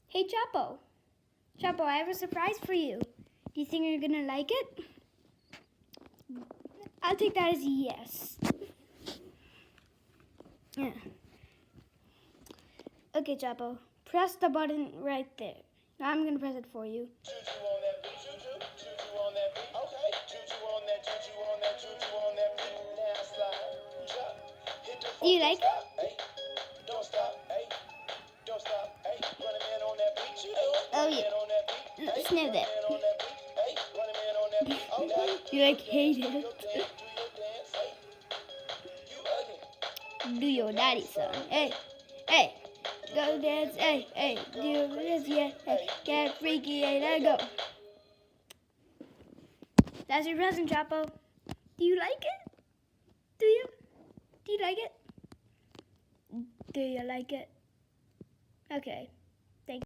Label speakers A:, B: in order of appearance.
A: Hey, Chapo. Chapo, I have a surprise for you. Do you think you're gonna like it? I'll take that as a yes. Yeah. Okay, Chapo. Press the button right there. Now I'm gonna press it for you. Do you like it? Oh yeah. Sniff it. You like hate it. Do your daddy son. Hey, hey. Go dance, hey, hey. Do this, yeah, hey. Get freaky, hey, let go. That's your present, Chapo. Do you like it? Do you? Do you like it? Do you like it? Okay.